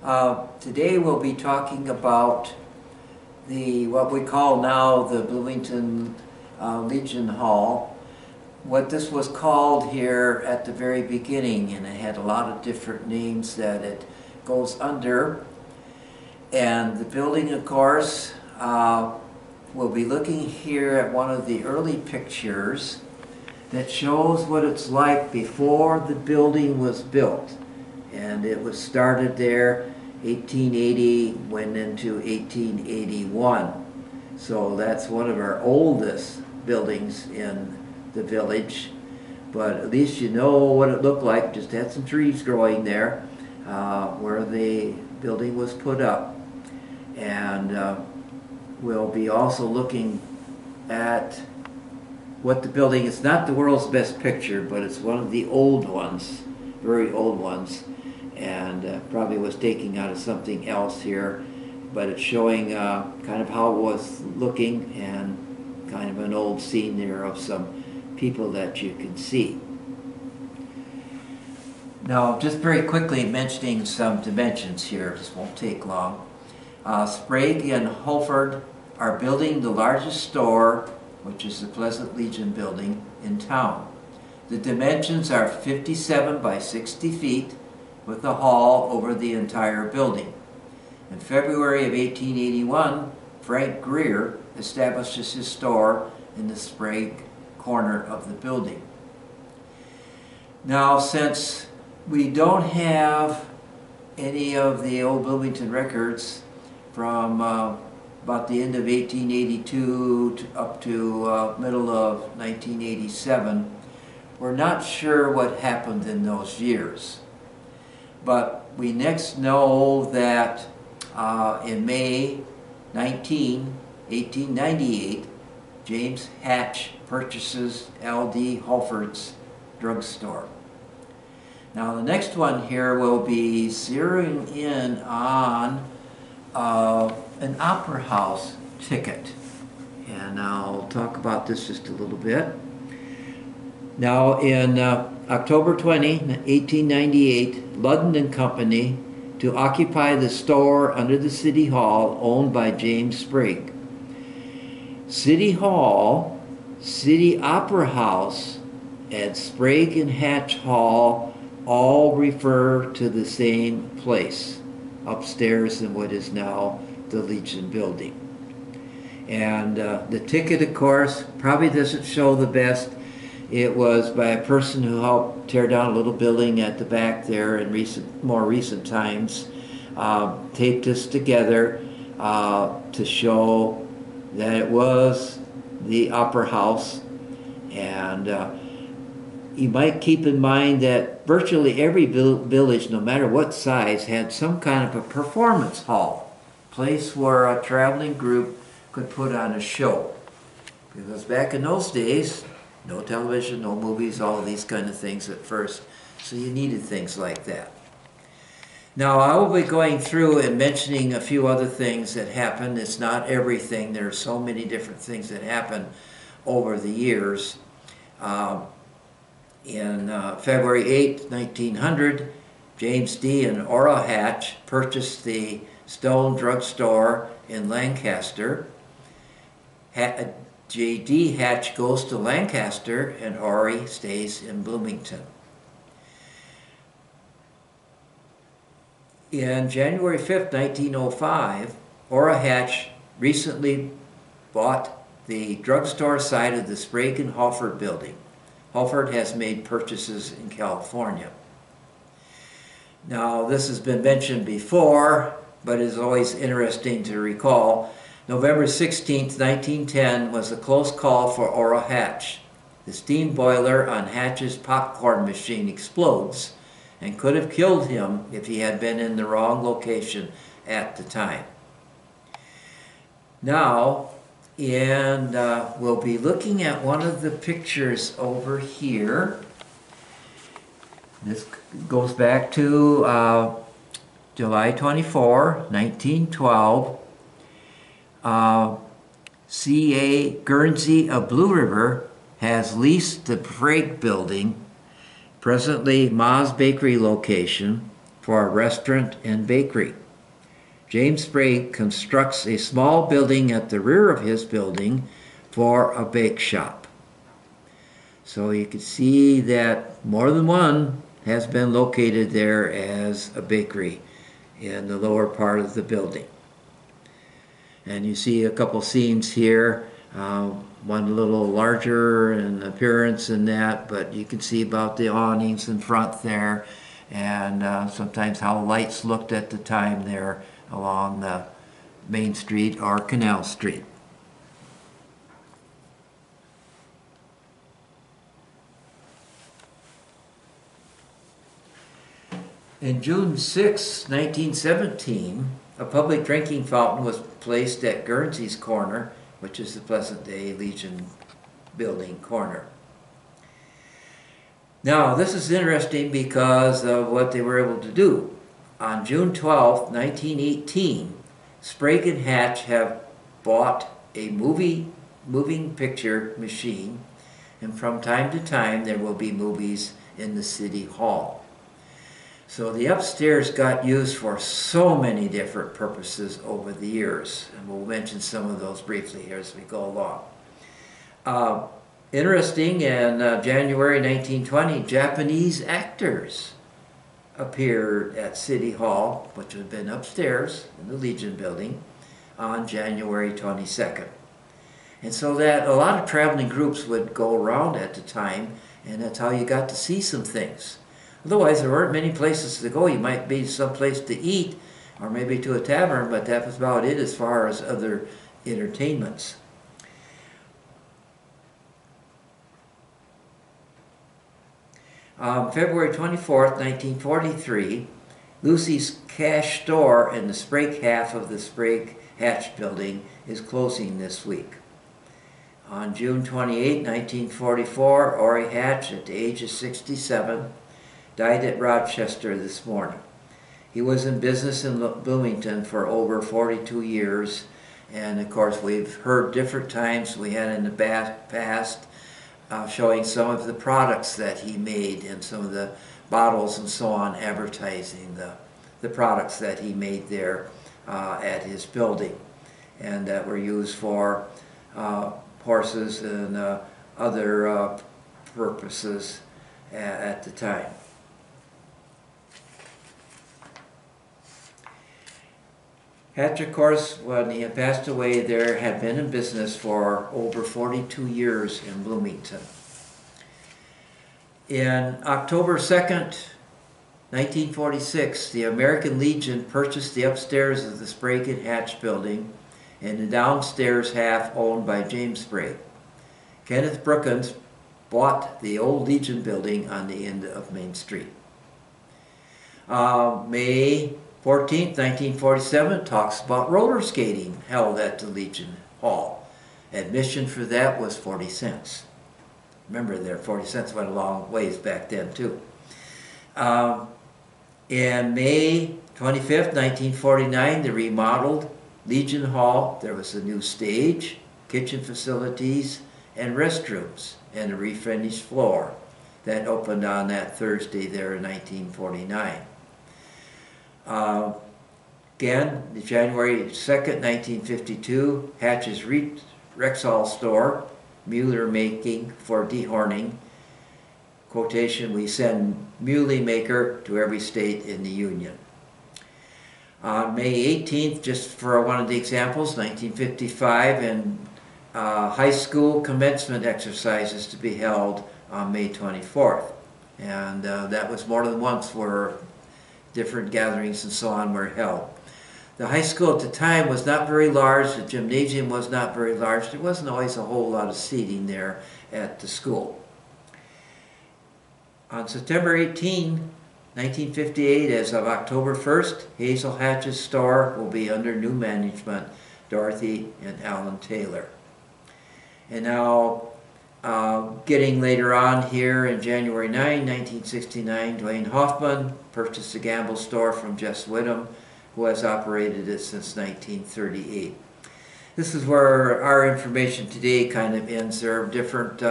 Today we'll be talking about what we call now the Bloomington Legion Hall. What this was called here at the very beginning, and it had a lot of different names that it goes under. And the building, of course, we'll be looking here at one of the early pictures that shows what it's like before the building was built. And it was started there 1880, went into 1881. So that's one of our oldest buildings in the village. But at least you know what it looked like. Just had some trees growing there where the building was put up. And we'll be also looking at what the building is. Not the world's best picture, but it's one of the old ones, very old ones, and probably was taken out of something else here, but it's showing kind of how it was looking and kind of an old scene there of some people that you can see. Now, just very quickly mentioning some dimensions here, this won't take long. Sprague and Holford are building the largest store, which is the Pleasant Legion building, in town. The dimensions are 57 by 60 feet with a hall over the entire building. In February of 1881, Frank Greer establishes his store in the Sprague corner of the building. Now, since we don't have any of the old Bloomington records from about the end of 1882 up to middle of 1987, we're not sure what happened in those years. But we next know that in May 1898, James Hatch purchases L.D. Holford's drugstore. Now the next one here will be zeroing in on an opera house ticket. And I'll talk about this just a little bit. Now in October 20, 1898, Ludden and Company to occupy the store under the City Hall owned by James Sprague. City Hall, City Opera House, and Sprague and Hatch Hall all refer to the same place upstairs in what is now the Legion building. And the ticket, of course, probably doesn't show the best. It was by a person who helped tear down a little building at the back there in more recent times, taped this together to show that it was the Opera House. And you might keep in mind that virtually every village, no matter what size, had some kind of a performance hall, place where a traveling group could put on a show. Because back in those days, no television, no movies, all of these kind of things at first, so you needed things like that. Now, I will be going through and mentioning a few other things that happened. It's not everything. There are so many different things that happened over the years. In February 8, 1900, James D. and Ora Hatch purchased the Stone Drugstore in Lancaster. J.D. Hatch goes to Lancaster and Ori stays in Bloomington. In January 5th, 1905, Ora Hatch recently bought the drugstore side of the Sprague and Holford building. Holford has made purchases in California. Now, this has been mentioned before, but is always interesting to recall. November 16, 1910 was a close call for Ora Hatch. The steam boiler on Hatch's popcorn machine explodes and could have killed him if he had been in the wrong location at the time. Now, we'll be looking at one of the pictures over here. This goes back to July 24, 1912. C.A. Guernsey of Blue River has leased the Sprague building, presently Ma's Bakery location, for a restaurant and bakery. James Sprague constructs a small building at the rear of his building for a bake shop. So you can see that more than one has been located there as a bakery in the lower part of the building. And you see a couple scenes here, one a little larger in appearance than that, but you can see about the awnings in front there, and sometimes how lights looked at the time there along the Main Street or Canal Street. In June 6, 1917, a public drinking fountain was placed at Guernsey's Corner, which is the present-day Legion Building corner. Now, this is interesting because of what they were able to do. On June 12, 1918, Sprague and Hatch have bought a moving picture machine, and from time to time there will be movies in the City Hall. So the upstairs got used for so many different purposes over the years, and we'll mention some of those briefly here as we go along. Interesting, in January 1920, Japanese actors appeared at City Hall, which had been upstairs in the Legion building, on January 22nd. And so that a lot of traveling groups would go around at the time, and that's how you got to see some things. Otherwise, there weren't many places to go. You might be someplace to eat, or maybe to a tavern, but that was about it as far as other entertainments. February 24th, 1943, Lucy's Cash store in the Sprague half of the Sprague Hatch building is closing this week. On June 28, 1944, Ori Hatch, at the age of 67, died at Rochester this morning. He was in business in Bloomington for over 42 years, and of course we've heard different times we had in the past showing some of the products that he made and some of the bottles and so on, advertising the products that he made there at his building, and that were used for horses and other purposes at the time. Hatch, of course, when he had passed away there, had been in business for over 42 years in Bloomington. In October 2nd, 1946, the American Legion purchased the upstairs of the Sprague and Hatch building and the downstairs half owned by James Sprague. Kenneth Brookins bought the old Legion building on the end of Main Street. May 14th, 1947, talks about roller skating held at the Legion Hall. Admission for that was 40 cents. Remember, there 40 cents went a long ways back then too. In May 25th, 1949, the remodeled Legion Hall, there was a new stage, kitchen facilities, and restrooms, and a refinished floor that opened on that Thursday there in 1949. Again, January 2nd, 1952, Hatch's Rexall store, Mueller making for dehorning. Quotation, we send muley maker to every state in the Union. On May 18th, just for one of the examples, 1955, and high school commencement exercises to be held on May 24th. And that was more than once where different gatherings and so on were held. The high school at the time was not very large. The gymnasium was not very large. There wasn't always a whole lot of seating there at the school. On September 18, 1958, as of October 1st, Hazel Hatch's store will be under new management, Dorothy and Alan Taylor. And now, getting later on here in January 9, 1969, Dwayne Hoffman purchased a Gamble store from Jess Whittam, who has operated it since 1938. This is where our information today kind of ends. There are different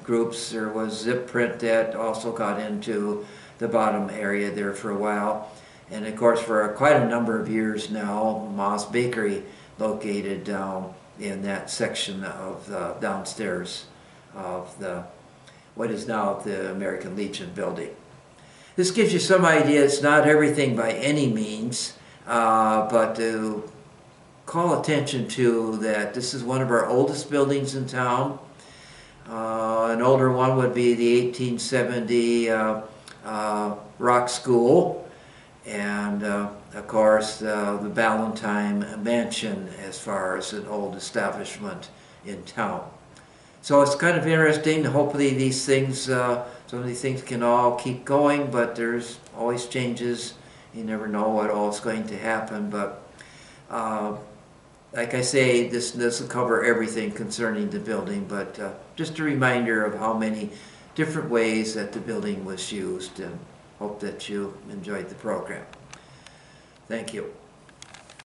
groups. There was Zip Print that also got into the bottom area there for a while. And of course, for quite a number of years now, Ma's Bakery located down in that section of the downstairs of what is now the American Legion building. This gives you some idea. It's not everything by any means, but to call attention to that this is one of our oldest buildings in town. An older one would be the 1870 Rock School, and of course the Ballantyne Mansion as far as an old establishment in town. So it's kind of interesting. Hopefully these things, some of these things can all keep going, but there's always changes. You never know what all is going to happen, but like I say, this doesn't cover everything concerning the building, but just a reminder of how many different ways that the building was used, and hope that you enjoyed the program. Thank you.